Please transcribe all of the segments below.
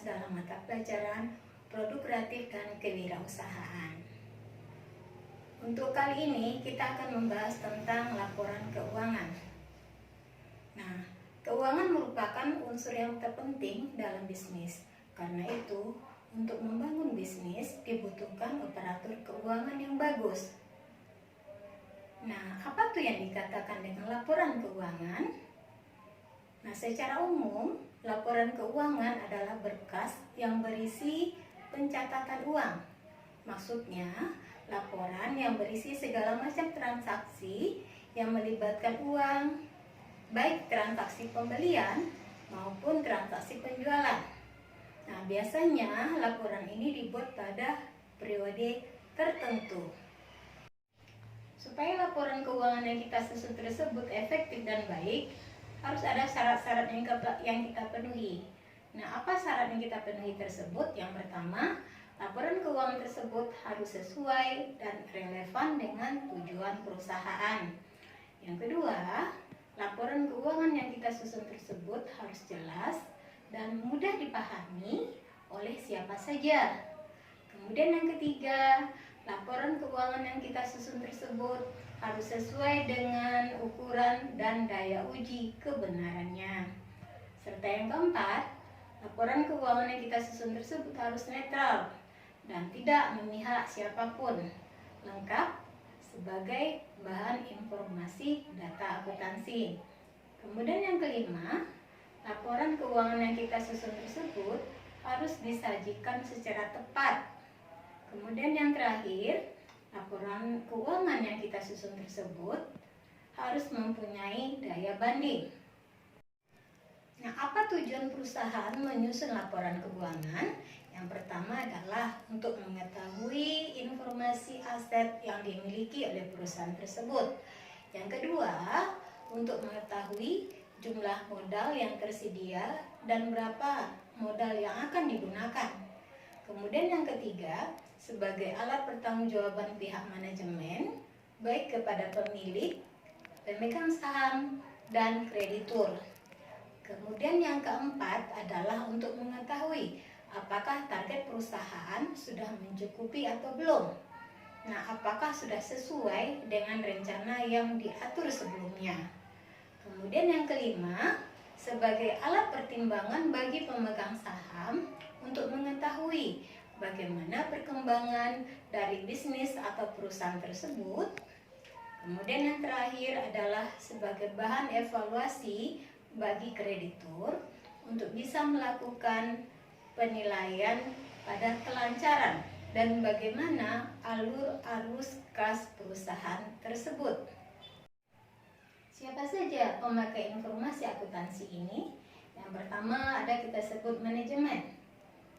dalam mata pelajaran Produk Kreatif dan Kewirausahaan. Untuk kali ini kita akan membahas tentang laporan keuangan. Nah, keuangan merupakan unsur yang terpenting dalam bisnis. Karena itu, untuk membangun bisnis dibutuhkan operator keuangan yang bagus. Nah, apa tuh yang dikatakan dengan laporan keuangan? Nah, secara umum, laporan keuangan adalah berkas yang berisi pencatatan uang. Maksudnya, laporan yang berisi segala macam transaksi yang melibatkan uang, baik transaksi pembelian maupun transaksi penjualan. Nah, biasanya laporan ini dibuat pada periode tertentu. Supaya laporan keuangan yang kita susun tersebut efektif dan baik, harus ada syarat-syarat yang kita penuhi. Nah, apa syarat yang kita penuhi tersebut? Yang pertama, laporan keuangan tersebut harus sesuai dan relevan dengan tujuan perusahaan. Yang kedua, laporan keuangan yang kita susun tersebut harus jelas dan mudah dipahami oleh siapa saja. Kemudian yang ketiga, laporan keuangan yang kita susun tersebut harus sesuai dengan ukuran dan daya uji kebenarannya. Serta yang keempat, laporan keuangan yang kita susun tersebut harus netral dan tidak memihak siapapun, lengkap sebagai bahan informasi data akuntansi. Kemudian yang kelima, laporan keuangan yang kita susun tersebut harus disajikan secara tepat. Kemudian yang terakhir, laporan keuangan yang kita susun tersebut harus mempunyai daya banding. Nah, apa tujuan perusahaan menyusun laporan keuangan? Yang pertama adalah untuk mengetahui informasi aset yang dimiliki oleh perusahaan tersebut. Yang kedua, untuk mengetahui jumlah modal yang tersedia dan berapa modal yang akan digunakan. Kemudian yang ketiga, sebagai alat pertanggungjawaban pihak manajemen, baik kepada pemilik, pemegang saham, dan kreditur. Kemudian yang keempat adalah untuk mengetahui apakah target perusahaan sudah mencukupi atau belum. Nah, apakah sudah sesuai dengan rencana yang diatur sebelumnya. Kemudian yang kelima, sebagai alat pertimbangan bagi pemegang saham untuk mengetahui bagaimana perkembangan dari bisnis atau perusahaan tersebut. Kemudian yang terakhir adalah sebagai bahan evaluasi bagi kreditur untuk bisa melakukan penilaian pada kelancaran dan bagaimana alur arus kas perusahaan tersebut. Siapa saja pemakai informasi akuntansi ini? Yang pertama ada kita sebut manajemen.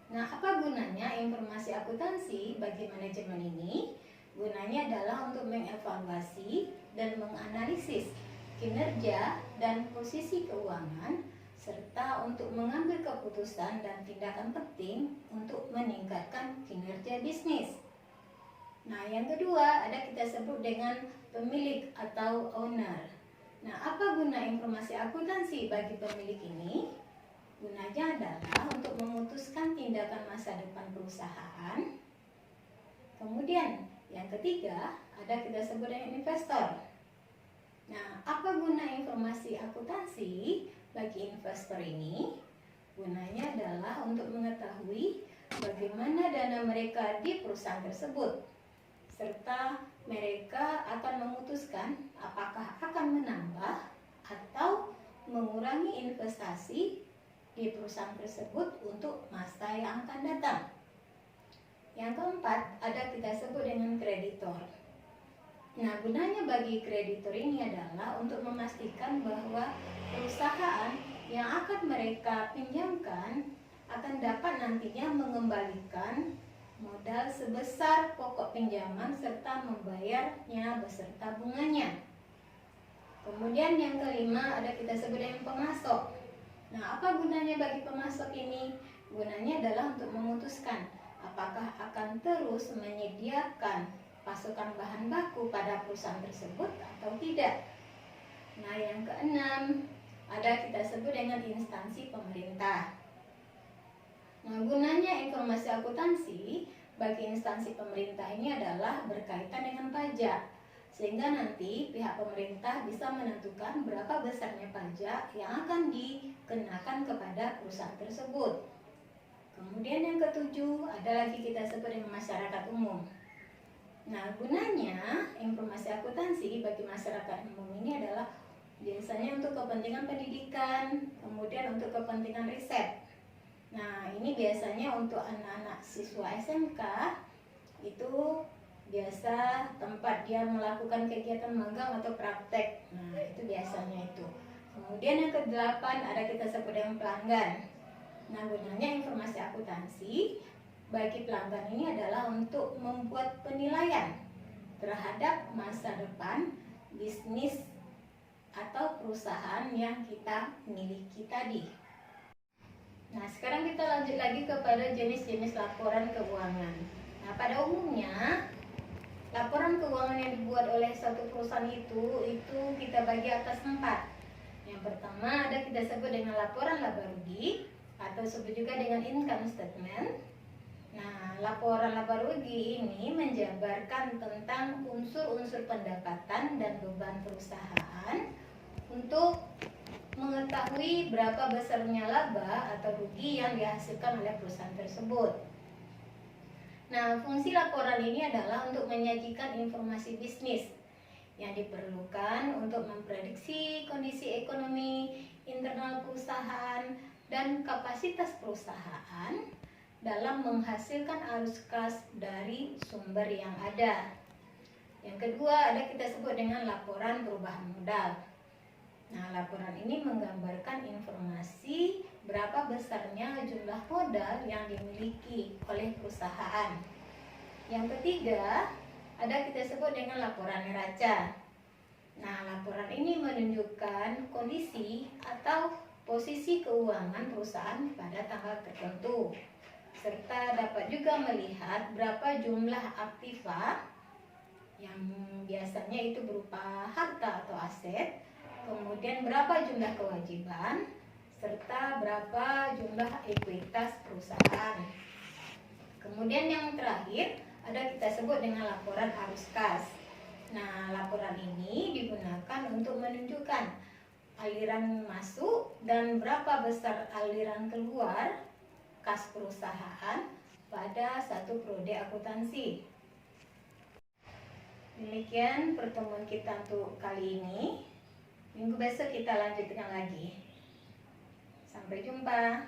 Nah, apa gunanya informasi akuntansi bagi manajemen ini? Gunanya adalah untuk mengevaluasi dan menganalisis kinerja dan posisi keuangan, serta untuk mengambil keputusan dan tindakan penting untuk meningkatkan kinerja bisnis. Nah, yang kedua ada kita sebut dengan pemilik atau owner. Nah, apa guna informasi akuntansi bagi pemilik ini? Gunanya adalah untuk memutuskan tindakan masa depan perusahaan. Kemudian, yang ketiga, ada kita sebut dengan investor. Nah, apa guna informasi akuntansi bagi investor ini? Gunanya adalah untuk mengetahui bagaimana dana mereka di perusahaan tersebut, serta mereka akan memutuskan apakah akan menambah atau mengurangi investasi di perusahaan tersebut untuk masa yang akan datang. Yang keempat, ada kita sebut dengan kreditor. Nah, gunanya bagi kreditor ini adalah untuk memastikan bahwa perusahaan yang akan mereka pinjamkan akan dapat nantinya mengembalikan modal sebesar pokok pinjaman serta membayarnya beserta bunganya. Kemudian yang kelima ada kita sebut dengan pemasok. Nah, apa gunanya bagi pemasok ini? Gunanya adalah untuk memutuskan apakah akan terus menyediakan pasokan bahan baku pada perusahaan tersebut atau tidak. Nah, yang keenam ada kita sebut dengan instansi pemerintah. Nah, gunanya informasi akuntansi bagi instansi pemerintah ini adalah berkaitan dengan pajak, sehingga nanti pihak pemerintah bisa menentukan berapa besarnya pajak yang akan dikenakan kepada perusahaan tersebut. Kemudian yang ketujuh, ada lagi kita sebut dengan masyarakat umum. Nah, gunanya informasi akuntansi bagi masyarakat umum ini adalah biasanya untuk kepentingan pendidikan, kemudian untuk kepentingan riset. Nah, ini biasanya untuk anak-anak siswa SMK itu biasa tempat dia melakukan kegiatan magang atau praktek. Nah, itu biasanya itu. Kemudian yang kedelapan ada kita sebut dengan pelanggan. Nah, gunanya informasi akuntansi bagi pelanggan ini adalah untuk membuat penilaian terhadap masa depan bisnis atau perusahaan yang kita miliki tadi. Nah, sekarang kita lanjut lagi kepada jenis-jenis laporan keuangan. Nah, pada umumnya laporan keuangan yang dibuat oleh satu perusahaan itu kita bagi atas 4. Yang pertama ada kita sebut dengan laporan laba rugi atau disebut juga dengan income statement. Nah, laporan laba rugi ini menjabarkan tentang unsur-unsur pendapatan dan beban perusahaan untuk mengetahui berapa besarnya laba atau rugi yang dihasilkan oleh perusahaan tersebut. Nah, fungsi laporan ini adalah untuk menyajikan informasi bisnis yang diperlukan untuk memprediksi kondisi ekonomi internal perusahaan dan kapasitas perusahaan dalam menghasilkan arus kas dari sumber yang ada. Yang kedua ada kita sebut dengan laporan perubahan modal. Nah, laporan ini menggambarkan informasi berapa besarnya jumlah modal yang dimiliki oleh perusahaan. Yang ketiga ada kita sebut dengan laporan neraca. Nah, laporan ini menunjukkan kondisi atau posisi keuangan perusahaan pada tanggal tertentu, serta dapat juga melihat berapa jumlah aktiva yang biasanya itu berupa harta atau aset, kemudian berapa jumlah kewajiban, serta berapa jumlah ekuitas perusahaan. Kemudian yang terakhir ada kita sebut dengan laporan arus kas. Nah, laporan ini digunakan untuk menunjukkan aliran masuk dan berapa besar aliran keluar kas perusahaan pada satu prode akuntansi. Demikian pertemuan kita untuk kali ini. Minggu besok kita lanjutkan lagi. Sampai jumpa.